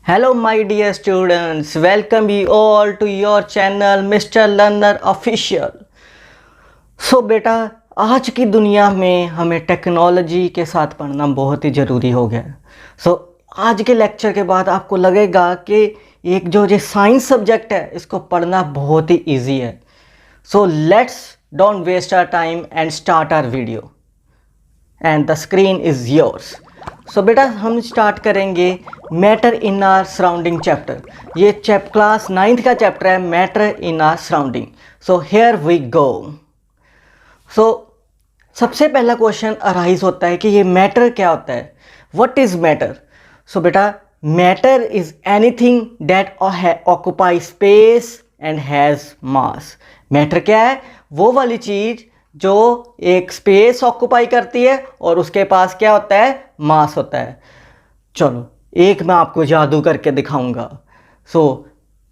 Hello my dear students, welcome you all to your channel Mr. Learner Official। बेटा आज की दुनिया में हमें टेक्नोलॉजी के साथ पढ़ना बहुत ही ज़रूरी हो गया है। आज के लेक्चर के बाद आपको लगेगा कि एक जो ये साइंस सब्जेक्ट है इसको पढ़ना बहुत ही ईजी है। Let's don't waste our time and start our video and the screen is yours. बेटा हम स्टार्ट करेंगे matter in our surrounding chapter. ये क्लास 9th का चैप्टर है matter in our surrounding. Here we go. सबसे पहला question arise होता है कि ये मैटर क्या होता है। What is matter? बेटा matter is anything that occupy space and has mass. Matter क्या है? वो वाली चीज़ जो एक स्पेस ऑक्यूपाई करती है और उसके पास क्या होता है? मास होता है। चलो एक मैं आपको जादू करके दिखाऊंगा।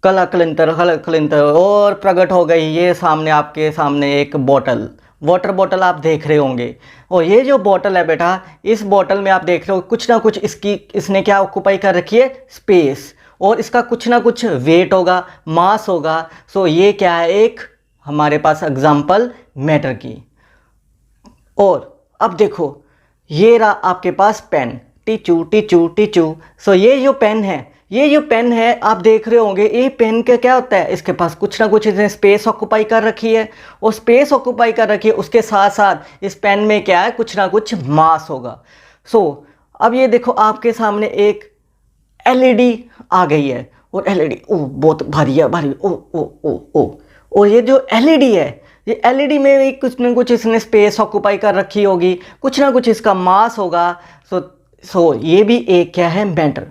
कला कलिंतर और प्रकट हो गई। ये सामने आपके सामने एक बोतल, वाटर बोतल आप देख रहे होंगे। और ये जो बोतल है बेटा, इस बोतल में आप देख रहे हो कुछ ना कुछ इसने क्या ऑक्यूपाई कर रखी है? स्पेस। और इसका कुछ ना कुछ वेट होगा, मास होगा। ये क्या है? एक हमारे पास एग्जाम्पल मैटर की। और अब देखो ये रहा आपके पास पेन, टीचू टीचू टीचू। ये जो पेन है आप देख रहे होंगे। ये पेन का क्या होता है? इसके पास कुछ ना कुछ इसने स्पेस ऑक्यूपाई कर रखी है। और स्पेस ऑक्यूपाई कर रखी है, उसके साथ साथ इस पेन में क्या है? कुछ ना कुछ मास होगा। अब ये देखो आपके सामने एक एलईडी आ गई है। और एलईडी बहुत भारी है, भारी। और ये जो एलईडी है, ये एलईडी में भी कुछ ना कुछ इसने स्पेस ऑक्यूपाई कर रखी होगी, कुछ ना कुछ इसका मास होगा। ये भी एक क्या है? मैटर।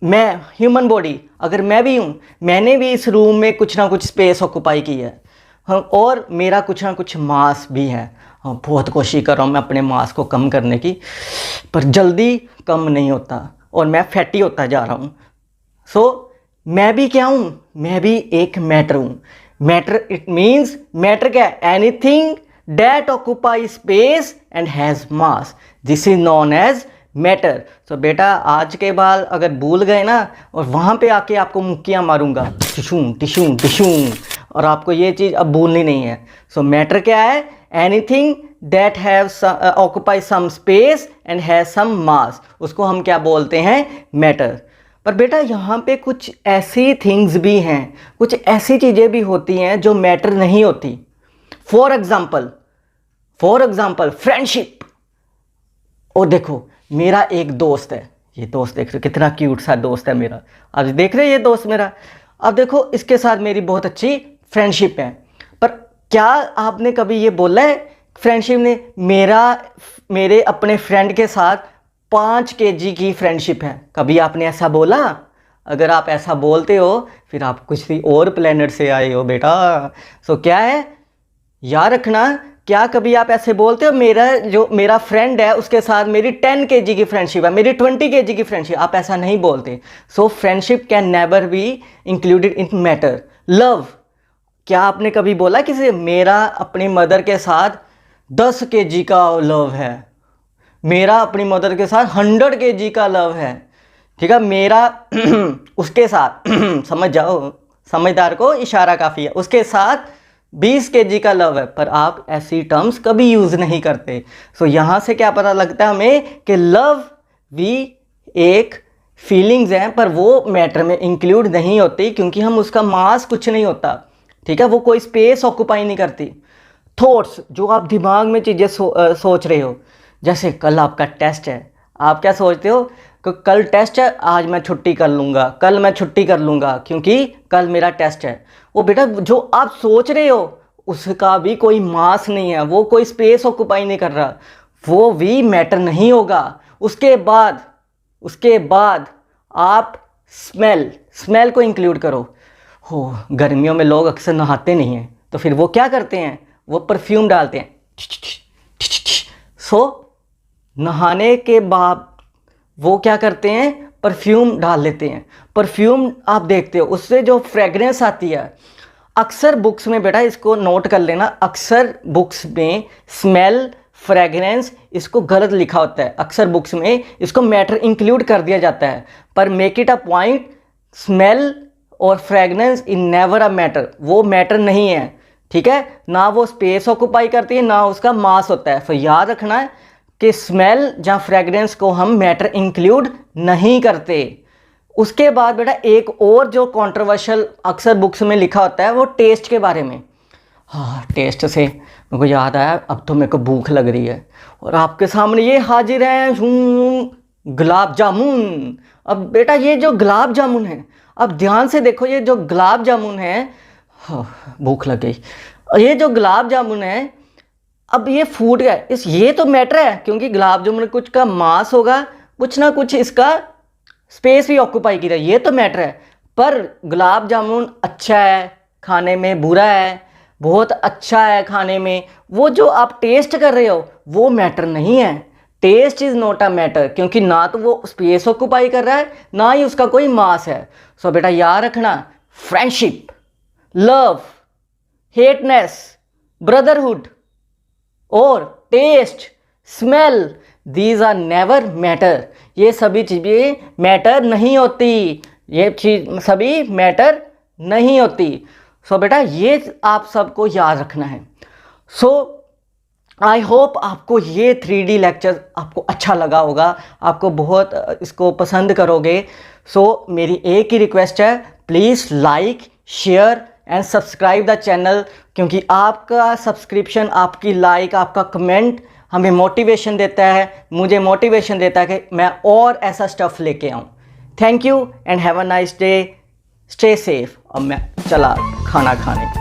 मैं ह्यूमन बॉडी, अगर मैं भी हूँ, मैंने भी इस रूम में कुछ ना कुछ स्पेस ऑक्यूपाई की है। और मेरा कुछ ना कुछ मास भी है। बहुत कोशिश कर रहा हूँ मैं अपने मास को कम करने की, पर जल्दी कम नहीं होता और मैं फैटी होता जा रहा हूँ। मैं भी क्या हूँ? मैं भी एक मैटर हूँ। मैटर इट मीन्स, मैटर क्या है? Anything that occupy space and has mass, this is known as matter. बेटा आज के बाद अगर भूल गए ना, और वहाँ पे आके आपको मुक्कियाँ मारूंगा, टिशू टिशू टिशू, और आपको ये चीज़ अब भूलनी नहीं है। मैटर क्या है? Anything that have occupy some space and has some mass, उसको हम क्या बोलते हैं? मैटर। पर बेटा यहाँ पे कुछ ऐसी थिंग्स भी हैं, कुछ ऐसी चीज़ें भी होती हैं जो मैटर नहीं होती। For example friendship. और देखो मेरा एक दोस्त है, ये दोस्त देख रहे हो कितना क्यूट सा दोस्त है मेरा। अब देख रहे हो ये दोस्त मेरा। अब देखो इसके साथ मेरी बहुत अच्छी फ्रेंडशिप है। पर क्या आपने कभी ये बोला है फ्रेंडशिप ने मेरे अपने फ्रेंड के साथ 5 kg की फ्रेंडशिप है? कभी आपने ऐसा बोला? अगर आप ऐसा बोलते हो फिर आप कुछ भी और प्लेनेट से आए हो बेटा। क्या है? याद रखना, क्या कभी आप ऐसे बोलते हो मेरा फ्रेंड है उसके साथ मेरी 10 kg की फ्रेंडशिप है, मेरी 20 kg की फ्रेंडशिप? आप ऐसा नहीं बोलते। Friendship can never be included in matter. Love, क्या आपने कभी बोला किसी मेरा अपनी मदर के साथ 10 kg का लव है, मेरा अपनी मदर के साथ 100 kg का लव है? ठीक है, मेरा उसके साथ समझ जाओ, समझदार को इशारा काफ़ी है, उसके साथ 20 kg का लव है। पर आप ऐसी टर्म्स कभी यूज़ नहीं करते। यहाँ से क्या पता लगता है हमें कि लव भी एक फीलिंग्स हैं, पर वो मैटर में इंक्लूड नहीं होती क्योंकि हम उसका मास कुछ नहीं होता। ठीक है, वो कोई स्पेस ऑक्यूपाई नहीं करती। थॉट्स, जो आप दिमाग में चीज़ें सोच रहे हो, जैसे कल आपका टेस्ट है, आप क्या सोचते हो कि कल टेस्ट है, आज मैं छुट्टी कर लूँगा, कल मैं छुट्टी कर लूँगा क्योंकि कल मेरा टेस्ट है। वो बेटा जो आप सोच रहे हो उसका भी कोई मास नहीं है, वो कोई स्पेस ऑक्यूपाई नहीं कर रहा, वो भी मैटर नहीं होगा। उसके बाद आप स्मेल को इंक्लूड करो। गर्मियों में लोग अक्सर नहाते नहीं हैं, तो फिर वो क्या करते हैं? वो परफ्यूम डालते हैं। नहाने के बाद वो क्या करते हैं? परफ्यूम डाल लेते हैं। परफ्यूम आप देखते हो उससे जो फ्रेगरेंस आती है, अक्सर बुक्स में बेटा इसको नोट कर लेना, अक्सर बुक्स में स्मेल फ्रेगरेंस, इसको गलत लिखा होता है। अक्सर बुक्स में इसको मैटर इंक्लूड कर दिया जाता है, पर make it a point, smell और fragrance in never a matter, वो मैटर नहीं है, ठीक है। ना वो स्पेस ऑक्यूपाई करती है, ना उसका मास होता है। तो याद रखना है कि स्मेल या फ्रेगरेंस को हम मैटर इंक्लूड नहीं करते। उसके बाद बेटा एक और जो कंट्रोवर्शियल अक्सर बुक्स में लिखा होता है वो टेस्ट के बारे में। हाँ, टेस्ट से मेरे को याद आया, अब तो मेरे को भूख लग रही है और आपके सामने ये हाजिर है गुलाब जामुन। अब बेटा ये जो गुलाब जामुन है, अब ध्यान से देखो, ये जो गुलाब जामुन है, हाँ, भूख लग गई। ये जो गुलाब जामुन है, अब ये फूड है, ये तो मैटर है, क्योंकि गुलाब जामुन कुछ का मास होगा, कुछ ना कुछ इसका स्पेस भी ऑक्यूपाई की रहा है, ये तो मैटर है। पर गुलाब जामुन अच्छा है खाने में, बुरा है, बहुत अच्छा है खाने में, वो जो आप टेस्ट कर रहे हो वो मैटर नहीं है। Taste is not a matter, क्योंकि ना तो वो स्पेस ऑक्यूपाई कर रहा है, ना ही उसका कोई मास है। सो बेटा याद रखना, फ्रेंडशिप, लव, हेटनेस, ब्रदरहुड और taste, smell, these are never matter. ये सभी चीज़ें मैटर नहीं होती, ये चीज सभी मैटर नहीं होती। सो बेटा ये आप सबको याद रखना है। सो आई होप आपको ये 3D लेक्चर आपको अच्छा लगा होगा, आपको बहुत इसको पसंद करोगे। सो मेरी एक ही रिक्वेस्ट है, please like, share and subscribe the channel, क्योंकि आपका सब्सक्रिप्शन, आपकी लाइक, आपका कमेंट हमें मोटिवेशन देता है, मुझे मोटिवेशन देता है कि मैं और ऐसा स्टफ़ लेके आऊँ। Thank you and have a nice day, stay safe. अब मैं चला खाना खाने।